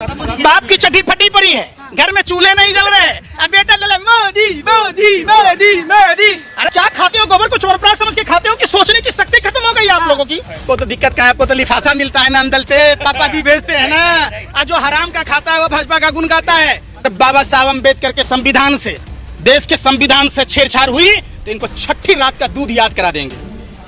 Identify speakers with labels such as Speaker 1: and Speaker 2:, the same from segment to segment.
Speaker 1: बाप की चड्डी फटी पड़ी है, घर में चूल्हे नहीं जल रहे, अब बेटा लले मोदी मोदी मोदी मोदी। अरे क्या खाते हो, गोबर को चोरपराज समझ के खाते हो कि सोचने की शक्ति खत्म हो गई आप लोगों की? वो तो दिक्कत क्या है, आपको तो लिफाफा मिलता है ना अंदर से, पापा जी भेजते हैं ना। और जो हराम का खाता है वो भाजपा का गुण गाता है। बाबा साहब अम्बेडकर के संविधान से, देश के संविधान से छेड़छाड़ हुई तो इनको छठी रात का दूध याद करा देंगे,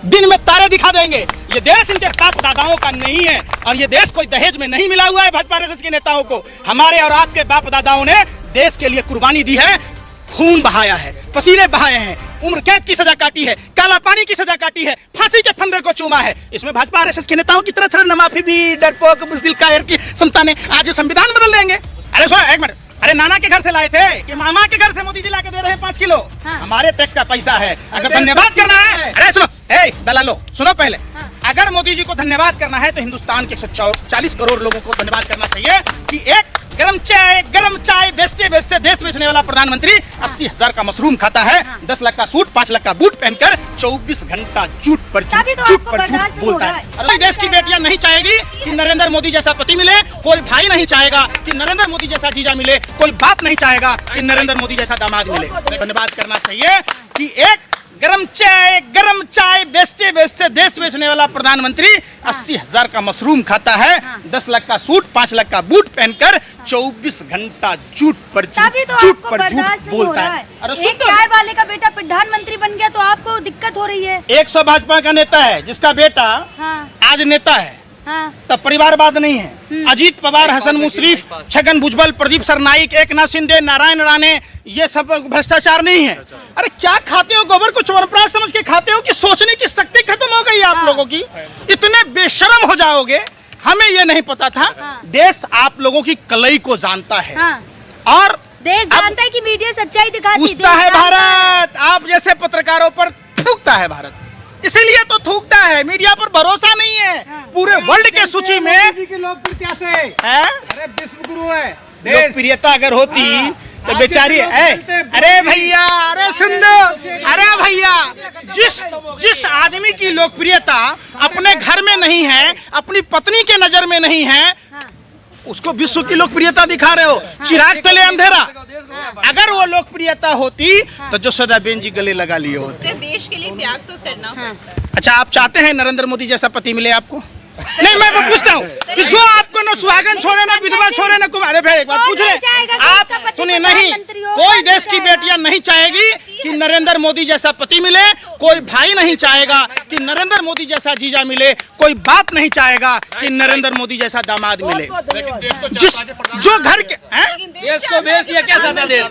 Speaker 1: दिन में तारे दिखा देंगे। ये देश इनके बाप दादाओं का नहीं है और ये देश कोई दहेज में नहीं मिला हुआ है भाजपा आरएसएस के नेताओं को। हमारे और आपके बाप दादाओं ने देश के लिए कुर्बानी दी है, खून बहाया है, पसीने बहाए हैं, उम्र कैद की सजा काटी है, काला पानी की सजा काटी है, फांसी के फंदे को चूमा है। इसमें भाजपा आरएसएस के नेताओं की तरह न माफी भी, डरपोक बुज़दिल कायर की संतानें आज संविधान बदल देंगे। अरे सुनो एक मिनट, अरे नाना के घर से लाए थे कि मामा के घर से मोदी जी लाके दे रहे हैं 5 किलो? हाँ। हमारे टैक्स का पैसा है, अगर धन्यवाद करना है। अरे सुनो दलालो, सुनो पहले। हाँ। अगर मोदी जी को धन्यवाद करना है तो हिंदुस्तान के 140 करोड़ लोगों को धन्यवाद करना चाहिए कि एक गरम चाय बेचते बेचते देश बेचने वाला प्रधानमंत्री 80,000 का मशरूम खाता है, 10 लाख का सूट 5 लाख का बूट पहनकर 24 घंटा झूठ पर झूठ बोलता है। अरे देश की बेटियां नहीं चाहेगी कि नरेंद्र मोदी जैसा पति मिले, कोई भाई नहीं चाहेगा कि नरेंद्र मोदी जैसा जीजा मिले, कोई बाप नहीं चाहेगा कि नरेंद्र मोदी जैसा दामाद मिले। धन्यवाद करना चाहिए कि एक गरम चाय बेचते बेचते देश बेचने वाला प्रधानमंत्री 80,000 का मशरूम खाता है, 10 लाख का सूट 5 लाख का बूट पहनकर 24 घंटा झूठ पर झूठ बोलता है। अरे
Speaker 2: एक चाय वाले का बेटा प्रधानमंत्री बन गया तो आपको दिक्कत हो रही है।
Speaker 1: 100 भाजपा का नेता है जिसका बेटा आज नेता है, तब परिवारवाद नहीं है। अजीत पवार, हसन मुशरीफ, छगन भुजबल, प्रदीप सरनाइक, एकनाथ शिंदे, नारायण राणे, ये सब भ्रष्टाचार नहीं है। अरे क्या खाते हो, गोबर को चोरपराज समझ के खाते हो कि सोचने की शक्ति खत्म हो गई आप लोगों की? इतने बेशरम हो जाओगे, हमें ये नहीं पता था। देश आप लोगों की कलई को जानता है और
Speaker 2: देश जानता है कि मीडिया सच्चाई दिखाती
Speaker 1: है। भारत आप जैसे पत्रकारों पर थूकता है, भारत इसीलिए तो थूकता है, मीडिया पर भरोसा नहीं है। पूरे वर्ल्ड के सूची में
Speaker 3: लोकप्रियता से है, अरे विश्व गुरु है।
Speaker 1: लोकप्रियता अगर होती तो बेचारी अरे भैया, अरे सुंदर, अरे भैया, जिस आदमी की लोकप्रियता अपने घर में नहीं है, अपनी पत्नी के नजर में नहीं है, उसको विश्व की लोकप्रियता दिखा रहे हो। चिराग तले अंधेरा। अगर वो लोकप्रियता होती तो जसोदाबेन जी गले लगा लिए होते।
Speaker 4: देश के लिए त्याग तो करना।
Speaker 1: अच्छा, आप चाहते हैं नरेंद्र मोदी जैसा पति मिले आपको? नहीं, मैं पूछता हूँ कि जो आपको न सुहागन छोड़े, ना विधवा छोड़े, ना कुमार। अरे भाई एक बात पूछ रहे आप, सुनिए, नहीं कोई देश की बेटियां नहीं चाहेगी कि नरेंद्र मोदी जैसा पति मिले, कोई भाई नहीं चाहेगा कि नरेंद्र मोदी जैसा जीजा मिले, कोई बाप नहीं चाहेगा कि नरेंद्र मोदी जैसा दामाद मिले। जो घर के
Speaker 3: देश को भेज दिया क्या सादा देश?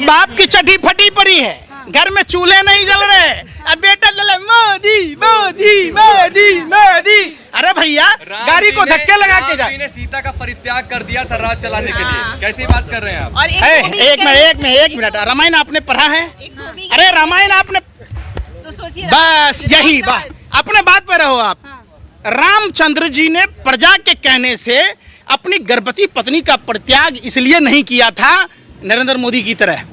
Speaker 1: बाप की चड्डी फटी पड़ी है, घर में चूल्हे नहीं जल रहे, अब बेटा लले मोदी मोदी मोदी मोदी। अरे भैया, गाड़ी को धक्के लगा के जा।
Speaker 3: सीता का परित्याग कर दिया था राज चलाने के लिए, कैसी बात कर रहे हैं आप?
Speaker 4: और
Speaker 1: एक मिनट, रामायण आपने पढ़ा है? अरे रामायण आपने
Speaker 4: तो सोचिए,
Speaker 1: बस यही बात, अपने बात पे रहो आप। रामचंद्र जी ने प्रजा के कहने से अपनी गर्भवती पत्नी का परित्याग इसलिए नहीं किया था नरेंद्र मोदी की तरह।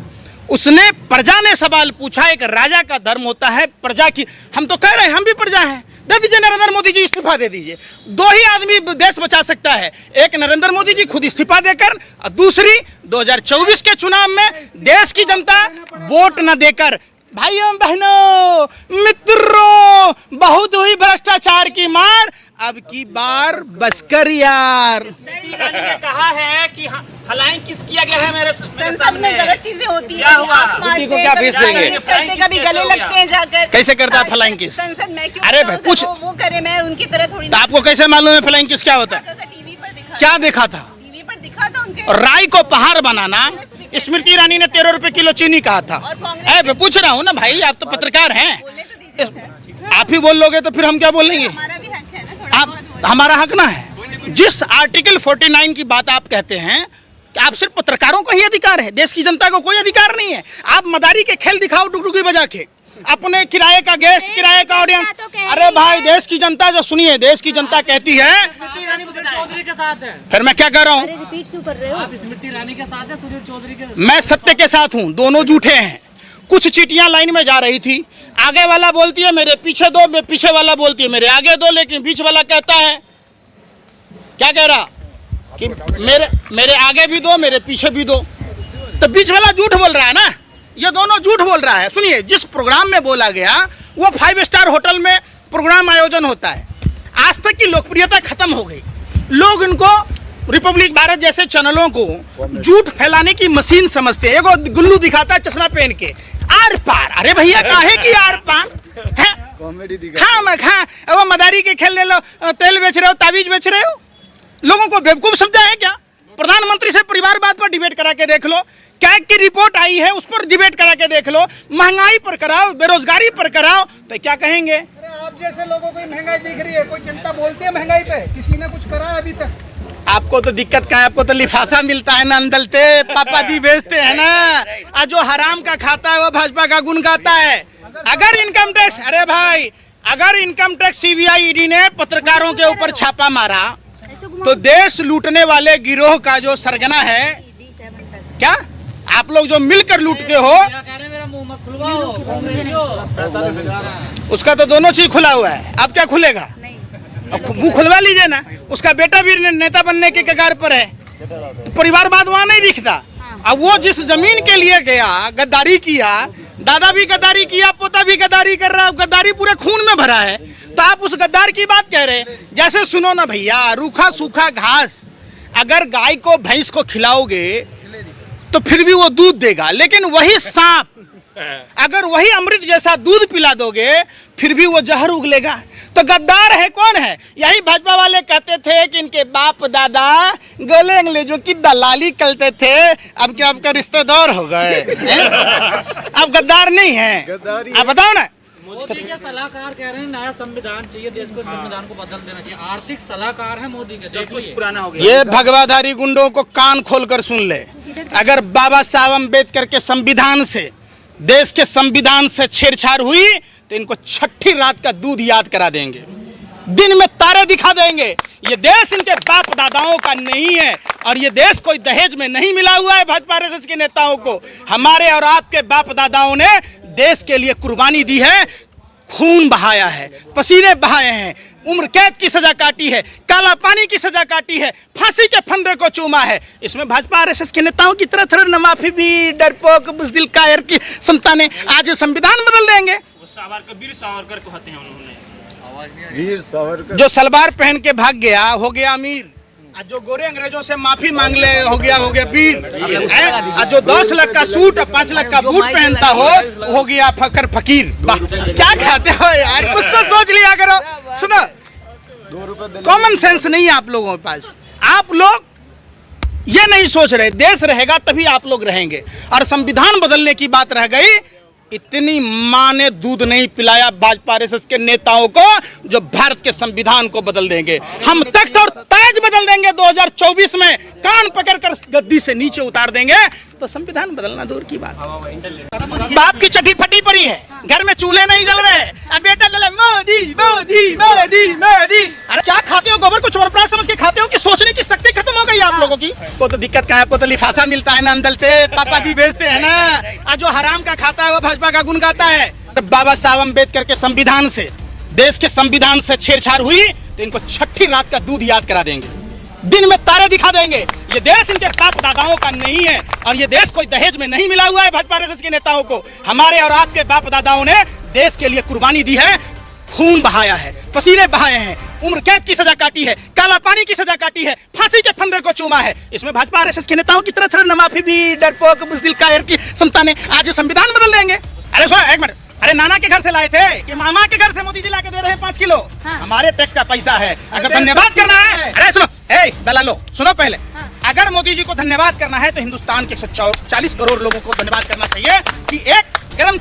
Speaker 1: उसने, प्रजा ने सवाल पूछा, एक राजा का धर्म होता है प्रजा की, हम तो कह रहे हैं हम भी प्रजा हैं, दे दीजिए नरेंद्र मोदी जी, इस्तीफा दे दीजिए। 2 ही आदमी देश बचा सकता है, एक नरेंद्र मोदी जी खुद इस्तीफा देकर और दूसरी 2024 के चुनाव में देश की जनता वोट न देकर। भाइयों बहनों मित्रों, बहुत हुई भ्रष्टाचार की मार, अब की बार बचकर यार।
Speaker 5: रानी ने कहा है कि फलाइंग किस किया गया है मेरे
Speaker 4: संसद में गलत चीजें होती
Speaker 5: क्या हुआ?
Speaker 3: बुद्धि को क्या फीस देंगे?
Speaker 4: कभी गले लगते हैं जाकर।
Speaker 1: कैसे करता है फ्लाइंग किस?
Speaker 4: संसद में क्यों?
Speaker 1: अरे भाई पूछ,
Speaker 4: वो करे, मैं उनकी तरह थोड़ी।
Speaker 1: तो आपको कैसे मालूम है फ्लाइंग किस क्या होता है?
Speaker 4: टीवी पर दिखा,
Speaker 1: क्या देखा था?
Speaker 4: टीवी पर दिखा था उनके।
Speaker 1: राई को पहाड़ बनाना, स्मृति ईरानी ने 13 रुपए किलो चीनी कहा था। मैं पूछ रहा हूँ ना भाई, आप तो पत्रकार हैं, आप ही बोल लोगे तो फिर हम क्या बोलेंगे?
Speaker 4: हमारा भी हक है ना,
Speaker 1: आप, हमारा हक ना है। जिस आर्टिकल 49 की बात आप कहते हैं कि आप सिर्फ पत्रकारों को ही अधिकार है, देश की जनता को कोई अधिकार नहीं है। आप मदारी के खेल दिखाओ डुगडुगी बजा के, अपने किराए का गेस्ट, किराए का ऑडियंस। अरे भाई, देश की जनता जो, सुनिए, देश की जनता कहती है,
Speaker 5: चौधरी के साथ है।
Speaker 1: फिर मैं क्या कह रहा हूँ?
Speaker 2: रिपीट क्यों कर रहे हो?
Speaker 5: आप स्मृति ईरानी के साथ है, सुधीर चौधरी के साथ।
Speaker 1: मैं सत्य के साथ हूँ, दोनों झूठे हैं। कुछ चीटियां लाइन में जा रही थी, आगे वाला बोलती है मेरे पीछे दो, पीछे वाला बोलती है मेरे आगे दो, लेकिन बीच वाला कहता है क्या कह रहा? कि मेरे आगे भी दो, मेरे पीछे भी दो। तो बीच वाला झूठ बोल रहा है ना, ये दोनों झूठ बोल रहा है। सुनिए, जिस प्रोग्राम में बोला गया वो 5 स्टार होटल में प्रोग्राम आयोजन होता है। आज तक की लोकप्रियता खत्म हो गई। लोग इनको रिपब्लिक भारत जैसे चैनलों को झूठ फैलाने की मशीन समझते हैं। एगो गुल्लू दिखाता है चश्मा पहन के, आर पार। अरे भैया काहे की आर पार है?
Speaker 6: कॉमेडी
Speaker 1: खा मैं खा, वो मदारी के खेल ले लो, तेल बेच रहे हो, ताबीज बेच रहे हो। लोगों को बेवकूफ समझा है क्या? प्रधानमंत्री से परिवारवाद पर डिबेट करा के देख लो, कैग की रिपोर्ट आई है उस पर डिबेट करा के देख लो, महंगाई पर कराओ, बेरोजगारी पर कराओ, तो क्या कहेंगे?
Speaker 6: अरे आप जैसे लोगों को महंगाई दिख रही है, कोई जनता बोलती है महंगाई पे? किसी ने कुछ करा है अभी तक?
Speaker 1: आपको तो दिक्कत क्या है? आपको तो लिफाफा मिलता है ना, अंदलते पापा दी बेचते हैं ना। और जो हराम का खाता है वो भाजपा का गुण गाता है। अगर इनकम टैक्स, अरे भाई, अगर इनकम टैक्स सीबीआई ईडी ने पत्रकारों के ऊपर छापा मारा तो देश लूटने वाले गिरोह का जो सरगना है, क्या आप लोग जो मिलकर लूटते हो, उसका तो दोनों चीज खुला हुआ है। अब क्या खुलेगा? मुंह खुलवा लीजिए ना। उसका बेटा भी नेता बनने के कगार पर है। परिवारवाद वहां नहीं दिखता। अब वो जिस जमीन के लिए गया, गद्दारी किया, दादा भी गद्दारी किया, पोता भी गद्दारी कर रहा है, गद्दारी पूरे खून में भरा है, तो आप उस गद्दार की बात कह रहे हैं। जैसे सुनो ना भैया, रूखा सूखा घास अगर गाय को भैंस को खिलाओगे तो फिर भी वो दूध देगा, लेकिन वही सांप अगर वही अमृत जैसा दूध पिला दोगे फिर भी वो जहर उगलेगा। तो गद्दार है कौन है? यही भाजपा वाले कहते थे कि इनके बाप दादा गले अंग्रेजों की दलाली करते थे, अब क्या आपका रिश्तेदार हो गए? अब गद्दार नहीं है। आप बताओ ना।
Speaker 5: मोदी के सलाहकार कह रहे हैं नया संविधान चाहिए, देश को संविधान को बदल देना चाहिए। आर्थिक सलाहकार है मोदी के, सब कुछ पुराना हो गया।
Speaker 1: ये भगवाधारी गुंडों को कान खोलकर सुन ले। अगर बाबा साहब अम्बेडकर के संविधान से, देश के संविधान से छेड़छाड़ हुई तो इनको छठी रात का दूध याद करा देंगे, दिन में तारे दिखा देंगे। ये देश इनके बाप दादाओं का नहीं है और ये देश कोई दहेज में नहीं मिला हुआ है भाजपा आरएसएस के नेताओं को। हमारे और आपके बाप दादाओं ने देश के लिए कुर्बानी दी है, खून बहाया है, पसीने बहाए हैं, उम्र कैद की सजा काटी है, काला पानी की सजा काटी है, फांसी के फंदे को चूमा है। इसमें भाजपा आरएसएस के नेताओं की तरह थोड़ा न माफी भी, डरपोक बुज़दिल कायर की संतानें आज संविधान बदल देंगे।
Speaker 5: वीर सावरकर को हत्या उन्होंने,
Speaker 6: वीर सावरकर
Speaker 1: जो सलवार पहन के भाग गया हो गया अमीर, आज जो गोरे अंग्रेजों से माफी मांग ले हो गया वीर, आज जो 10 लाख का सूट और 5 लाख का बूट पहनता हो गया फकीर। क्या खाते हो यार? कुछ तो सोच लिया करो। सुनो,
Speaker 6: 2 रुपए
Speaker 1: कॉमन सेंस नहीं है आप लोगों के पास। आप लोग ये नहीं सोच रहे देश रहेगा तभी आप लोग रहेंगे। और संविधान बदलने की बात रह गई, इतनी माँ ने दूध नहीं पिलाया भाजपा आरएसएस के नेताओं को जो भारत के संविधान को बदल देंगे। हम तख्त और ताज बदल देंगे 2024 में, कान पकड़कर गद्दी से नीचे उतार देंगे। तो संविधान बदलना दूर की बात। बाप की चटी फटी पड़ी है, घर में चूल्हे नहीं जल रहे, अब बेटा गले मोदी मोदी मोदी मोदी। अरे क्या खाते हो? गोबर को चोरप्रास समझ के खाते हो कि सोचने की शक्ति खत्म हो गई आप लोगों की? वो तो दिक्कत क्या है? आपको तो लिफाफा मिलता है ना, अंदलते पापा दी बेचते हैं ना। और जो हराम का खाता है वो भाजपा का गुण गाता है। बाबा साहब अम्बेडकर के संविधान से, देश के संविधान से छेड़छाड़ हुई तो इनको छठी रात का दूध याद करा देंगे, दिन में तारे दिखा देंगे। ये देश इनके बाप दादाओं का नहीं है और ये देश कोई दहेज में नहीं मिला हुआ है भाजपा आरएसएस के नेताओं को। हमारे और आपके बाप दादाओं ने देश के लिए कुर्बानी दी है, खून बहाया है, पसीने बहाए हैं, उम्र कैद की सजा काटी है, काला पानी की सजा काटी है, फांसी के फंदे को चूमा है। इसमें भाजपा आरएसएस के नेताओं की तरह थोड़ा न माफी भी, डरपोक बुज़दिल कायर की संतानें आज संविधान बदल देंगे। अरे सुनो एक मिनट, अरे नाना के घर से लाए थे कि मामा के घर से मोदी जी लाके दे रहे हैं 5 किलो? हाँ। हमारे टैक्स का पैसा है, अगर धन्यवाद करना है। अरे सुनो, दलालो सुनो पहले। हाँ। अगर मोदी जी को धन्यवाद करना है तो हिंदुस्तान के 140 करोड़ लोगों को धन्यवाद करना चाहिए कि एक गरम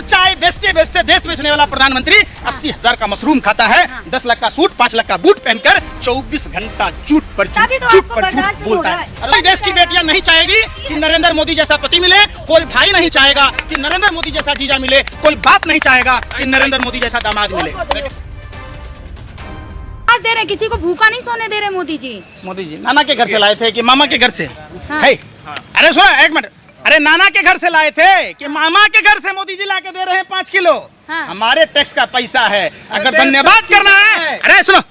Speaker 1: चाय बेचते बेचते देश बेचने वाला प्रधानमंत्री 80,000 का मशरूम खाता है, 10 लाख का सूट 5 लाख का बूट पहनकर 24 घंटा झूठ पर झूठ बोलता है। अरे देश की बेटियां नहीं चाहेगी कि नरेंद्र मोदी जैसा पति मिले, कोई भाई नहीं चाहेगा कि नरेंद्र मोदी जैसा जीजा मिले, कोई बाप नहीं चाहेगा कि नरेंद्र मोदी जैसा दामाद मिले।
Speaker 2: दे रहे, किसी को भूखा नहीं सोने दे रहे मोदी जी।
Speaker 1: मोदी जी नाना के घर से लाए थे कि मामा के घर से?
Speaker 2: हाँ।
Speaker 1: अरे सुनो एक मिनट, अरे नाना के घर से लाए थे कि मामा के घर से मोदी जी लाके दे रहे हैं 5 किलो? हाँ। हमारे टैक्स का पैसा है, अगर धन्यवाद करना है। अरे सुनो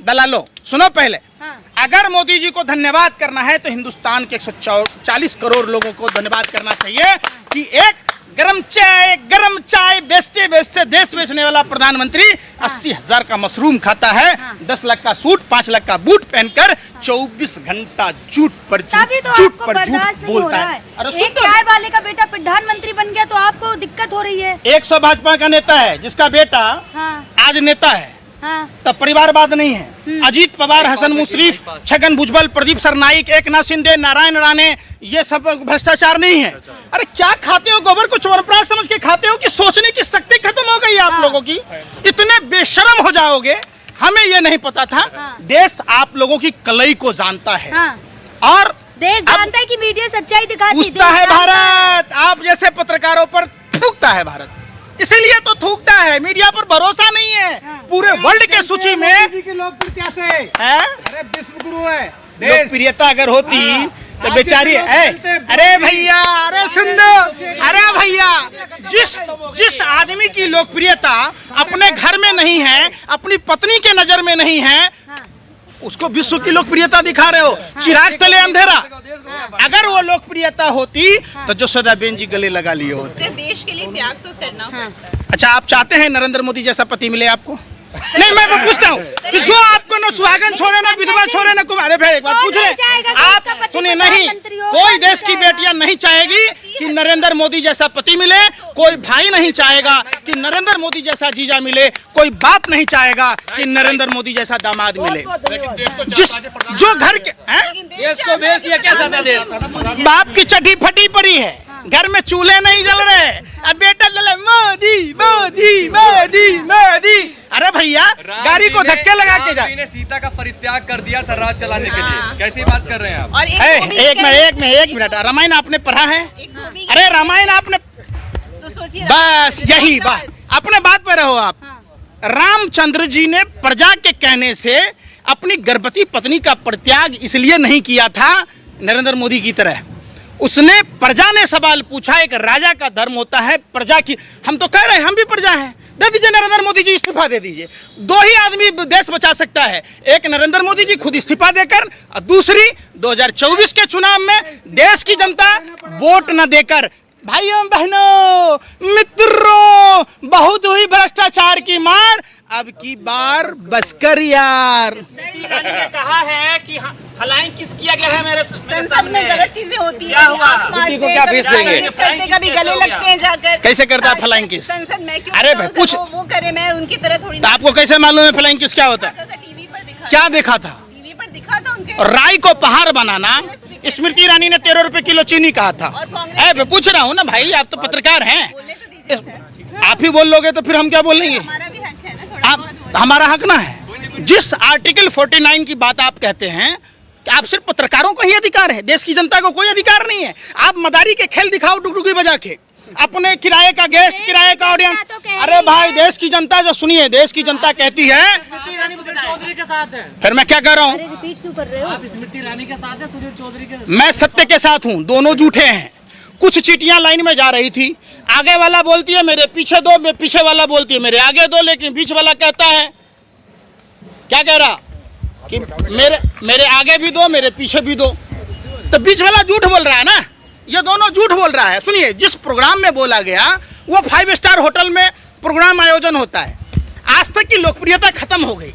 Speaker 1: दलालो सुनो पहले,
Speaker 2: हाँ।
Speaker 1: अगर मोदी जी को धन्यवाद करना है तो हिंदुस्तान के 140 करोड़ लोगों को धन्यवाद करना चाहिए कि एक गरम चाय बेचते बेचते देश बेचने वाला प्रधानमंत्री 80,000 का मशरूम खाता है, 10 लाख का सूट 5 लाख का बूट पहनकर 24 घंटा झूठ पर
Speaker 2: तभी तो
Speaker 1: झूठ
Speaker 2: आपको
Speaker 1: पर झूठ
Speaker 2: बर्दाश्त नहीं हो
Speaker 1: बोलता
Speaker 2: रहा
Speaker 1: है।
Speaker 2: है।
Speaker 1: अरे
Speaker 2: एक चाय वाले का बेटा प्रधानमंत्री बन गया तो आपको दिक्कत हो रही है।
Speaker 1: 100 भाजपा का नेता है जिसका बेटा
Speaker 2: हाँ
Speaker 1: आज नेता है,
Speaker 2: हाँ
Speaker 1: तब परिवारवाद नहीं है। अजीत पवार, हसन मुशरीफ, छगन भुजबल, प्रदीप सरनाइक, एकनाथ शिंदे, नारायण राणे, ये सब भ्रष्टाचार नहीं है। अरे क्या खाते हो, गोबर को चवनप्राश समझ के खाते हो कि सोचने की शक्ति खत्म हो गई आप लोगों की? इतने बेशरम हो जाओगे, हमें ये नहीं पता था। देश आप लोगों की कलई को जानता है
Speaker 2: हाँ।
Speaker 1: और
Speaker 2: देश जानता है कि मीडिया सच्चाई दिखाती है।
Speaker 1: पूछता है भारत, आप जैसे पत्रकारों पर थूकता है भारत, इसीलिए तो थूकता है। मीडिया पर भरोसा नहीं है। पूरे वर्ल्ड के सूची में
Speaker 6: मोदी की लोकप्रियता से
Speaker 1: है,
Speaker 6: अरे विश्व गुरु है।
Speaker 1: लोकप्रियता अगर होती तो बेचारी है। अरे भैया, अरे सुन दो, अरे भैया, जिस आदमी की लोकप्रियता अपने घर में नहीं है, अपनी पत्नी के नजर में नहीं है, उसको विश्व की लोकप्रियता दिखा रहे हो। चिराग तले अंधेरा। अगर वो लोकप्रियता होती तो जसोदाबेन जी गले लगा लिए होते।
Speaker 4: सिर्फ देश के लिए त्याग तो करना पड़ता है।
Speaker 1: अच्छा, आप चाहते हैं नरेंद्र मोदी जैसा पति मिले आपको? नहीं, मैं पूछता हूँ कि जो आपको न सुहागन छोड़े, ना विधवा छोड़े, ना कुमार। अरे एक बात पूछ रहे आप, सुनिए, नहीं, कोई देश की बेटियां नहीं चाहेगी कि नरेंद्र मोदी जैसा पति मिले, कोई भाई नहीं चाहेगा कि नरेंद्र मोदी जैसा जीजा मिले, कोई बाप नहीं चाहेगा कि नरेंद्र मोदी जैसा दामाद मिले। जो घर के
Speaker 3: देश को बेच दिया क्या सरकार देश?
Speaker 1: बाप की चड्डी फटी पड़ी है, घर में चूल्हे नहीं जल रहे, अब बेटा लले मोदी मोदी मोदी मोदी। अरे भैया, गाड़ी को धक्के लगा के जा।
Speaker 3: राम जी ने सीता का परित्याग कर दिया था राज चलाने के लिए, कैसी बात कर रहे हैं आप?
Speaker 4: और
Speaker 1: एक मिनट, रामायण आपने पढ़ा है? अरे रामायण आपने,
Speaker 4: तो सोचिए,
Speaker 1: बस यही बात, अपने बात पर रहो आप। रामचंद्र जी ने प्रजा के कहने से अपनी गर्भवती पत्नी का परित्याग इसलिए नहीं किया था नरेंद्र मोदी की तरह। उसने, प्रजा ने सवाल पूछा, एक राजा का धर्म होता है प्रजा की। हम तो कह रहे हैं हम भी प्रजा हैं, दे दीजिए नरेंद्र मोदी जी, इस्तीफा दे दीजिए। दो ही आदमी देश बचा सकता है, एक नरेंद्र मोदी जी खुद इस्तीफा देकर, और दूसरी 2024 के चुनाव में देश की जनता वोट न देकर। भाइयों बहनों मित्रों, बहुत हुई भ्रष्टाचार की मार, अब की बार बसकर यार।
Speaker 5: ईरानी ने कहा है कि फ्लाइंग किस किया गया है मेरे
Speaker 4: संसद में गलत चीजें होती है।
Speaker 5: क्या हुआ?
Speaker 4: आप मारते
Speaker 3: को क्या भेज देंगे?
Speaker 4: करते, कभी गले लगते हैं जाकर।
Speaker 1: कैसे करता है फ्लाइंग किस?
Speaker 4: संसद में क्यों?
Speaker 1: अरे भाई, पूछ,
Speaker 4: वो करे, मैं उनकी तरह थोड़ी
Speaker 1: तो आपको कैसे मालूम है फ्लाइंग किस क्या होता है?
Speaker 4: टीवी पर दिखा,
Speaker 1: क्या देखा था?
Speaker 4: टीवी पर दिखा था उनके।
Speaker 1: और राई को पहाड़ बनाना, स्मृति ईरानी ने 13 रुपए किलो चीनी कहा था। मैं पूछ रहा हूँ ना भाई, आप तो पत्रकार हैं,
Speaker 4: बोलने तो दीजिए।
Speaker 1: आप ही बोल लोगे तो फिर हम क्या बोलेंगे?
Speaker 4: हमारा भी हक है ना, थोड़ा
Speaker 1: आप,
Speaker 4: बहुत।
Speaker 1: हमारा हक ना है। जिस आर्टिकल 49 की बात आप कहते हैं कि आप सिर्फ पत्रकारों को ही अधिकार है, देश की जनता को कोई अधिकार नहीं है। आप मदारी के खेल दिखाओ डुगडुगी बजा के, अपने किराए का गेस्ट, किराए का ऑडियंस। अरे भाई, देश की जनता जो, सुनिए, देश की जनता कहती है,
Speaker 5: ईरानी सुधीर चौधरी के साथ है।
Speaker 1: फिर मैं क्या कर रहा हूँ?
Speaker 2: रिपीट क्यों कर रहे हो?
Speaker 5: आप स्मृति ईरानी के साथ है, सुधीर चौधरी के साथ?
Speaker 1: मैं सत्य के साथ हूँ, दोनों झूठे हैं। कुछ चीटियां लाइन में जा रही थी, आगे वाला बोलती है मेरे पीछे दो, मैं पीछे वाला बोलती है मेरे आगे दो, लेकिन बीच वाला कहता है, क्या कह रहा कि मेरे आगे भी दो, मेरे पीछे भी दो। तो बीच वाला झूठ बोल रहा है ना, ये दोनों झूठ बोल रहा है। सुनिए, जिस प्रोग्राम में बोला गया वो 5 स्टार होटल में प्रोग्राम आयोजन होता है। आज तक की लोकप्रियता खत्म हो गई।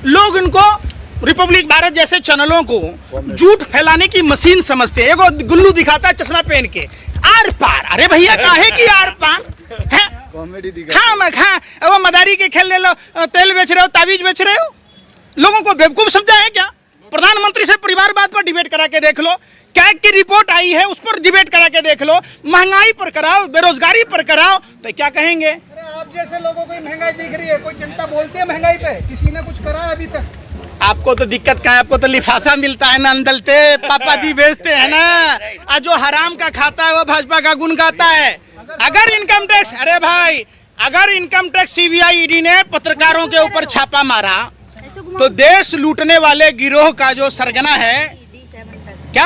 Speaker 1: लोग इनको रिपब्लिक भारत जैसे चैनलों को झूठ फैलाने की मशीन समझते हैं। एगो गुल्लू दिखाता है चश्मा पहन के, आर पार। अरे भैया, काहे की आर पार है? खा वो मदारी के खेल ले लो, तेल बेच रहे हो, ताबीज बेच रहे हो, लोगों को बेवकूफ समझा है क्या? प्रधानमंत्री से परिवारवाद पर डिबेट करा के देख लो, कैग की रिपोर्ट आई है उस पर डिबेट करा के देख लो, महंगाई पर कराओ, बेरोजगारी पर कराओ, तो क्या कहेंगे?
Speaker 6: अरे आप जैसे लोगों को महंगाई दिख रही है, कोई चिंता बोलते हैं महंगाई पे? किसी ने कुछ करा है अभी तक?
Speaker 1: आपको तो दिक्कत क्या है? आपको तो लिफाफा मिलता है ना, अंदलते पापा दी बेचते हैं ना। और जो हराम का खाता है वो भाजपा का गुण गाता है। अगर इनकम टैक्स, अरे भाई, अगर इनकम टैक्स सीबीआई ईडी ने पत्रकारों के ऊपर छापा मारा तो देश लूटने वाले गिरोह का जो सरगना है, क्या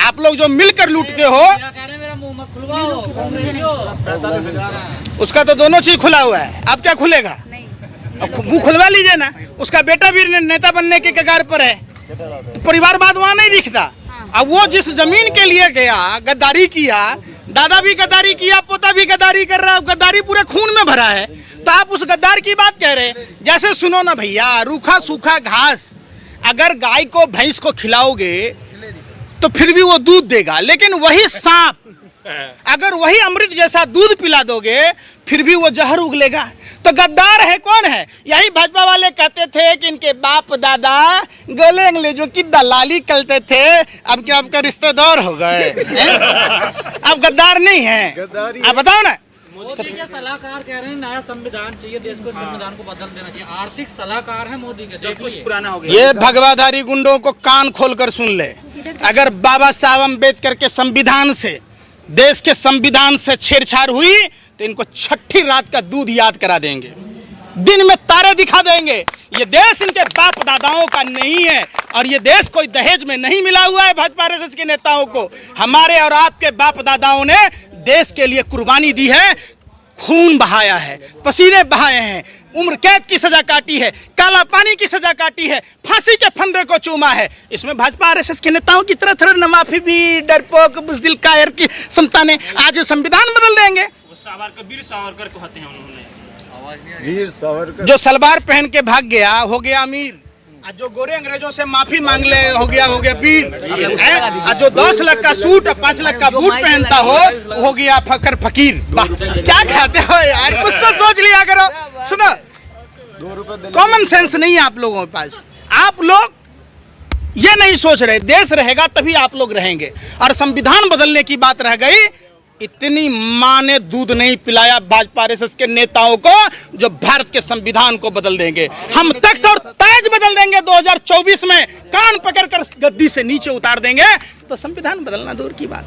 Speaker 1: आप लोग जो मिलकर लूटते हो,
Speaker 5: मेरा मुंह मत खुलवाओ,
Speaker 1: उसका तो दोनों चीज खुला हुआ है। अब क्या खुलेगा? मुंह खुलवा लीजिए ना। उसका बेटा भी नेता बनने के कगार पर है, परिवारवाद वहाँ नहीं दिखता। अब वो जिस जमीन के लिए गया, गद्दारी किया, दादा भी गद्दारी किया, पोता भी गद्दारी कर रहा है, गद्दारी पूरे खून में भरा है, तो आप उस गद्दार की बात कह रहे हैं। जैसे सुनो ना भैया, रूखा सूखा घास अगर गाय को भैंस को खिलाओगे तो फिर भी वो दूध देगा, लेकिन वही सांप अगर वही अमृत जैसा दूध पिला दोगे फिर भी वो जहर उगलेगा। तो गद्दार है कौन है? यही भाजपा वाले कहते थे कि इनके बाप दादा गोले अंग्रेजों की दलाली करते थे, अब क्या आपका रिश्तेदार हो गए? अब गद्दार नहीं है, आप बताओ ना।
Speaker 5: मोदी के सलाहकार कह रहे हैं नया संविधान चाहिए देश को, संविधान को बदल देना चाहिए। आर्थिक सलाहकार है मोदी के, सब कुछ पुराना हो गया।
Speaker 1: ये भगवाधारी गुंडों को कान खोलकर सुन ले, अगर बाबा साहब अम्बेडकर के संविधान से, देश के संविधान से छेड़छाड़ हुई तो इनको छठी रात का दूध याद करा देंगे, दिन में तारे दिखा देंगे। ये देश इनके बाप दादाओं का नहीं है और ये देश कोई दहेज में नहीं मिला हुआ है भाजपा आरएसएस के नेताओं को। हमारे और आपके बाप दादाओं ने देश के लिए कुर्बानी दी है, खून बहाया है, पसीने बहाए हैं, उम्र कैद की सजा काटी है, काला पानी की सजा काटी है, फांसी के फंदे को चूमा है। इसमें भाजपा आरएसएस के नेताओं की तरह थोड़ा नमाफी भी डरपोक बुज़दिल कायर की संतानें आज संविधान बदल देंगे।
Speaker 5: वीर सावरकर को हत्या उन्होंने,
Speaker 7: वीर सावरकर
Speaker 1: जो सलवार पहन के भाग गया हो गया अमीर, और जो गोरे अंग्रेजों से माफी मांग ले हो गया वीर, और जो 10 लाख का सूट और 5 लाख का बूट पहनता हो गया फकर फकीर। क्या कहते हो यार, कुछ तो सोच लिया करो। सुनो,
Speaker 7: 2 रुपए
Speaker 1: कॉमन सेंस नहीं है आप लोगों के पास, आप लोग ये नहीं सोच रहे देश रहेगा तभी आप लोग रहेंगे। और संविधान बदलने की बात रह गई, इतनी माँ ने दूध नहीं पिलाया भाजपा आरएसएस के नेताओं को जो भारत के संविधान को बदल देंगे। हम तख्त और ताज बदल देंगे 2024 में, कान पकड़कर गद्दी से नीचे उतार देंगे, तो संविधान बदलना दूर की बात।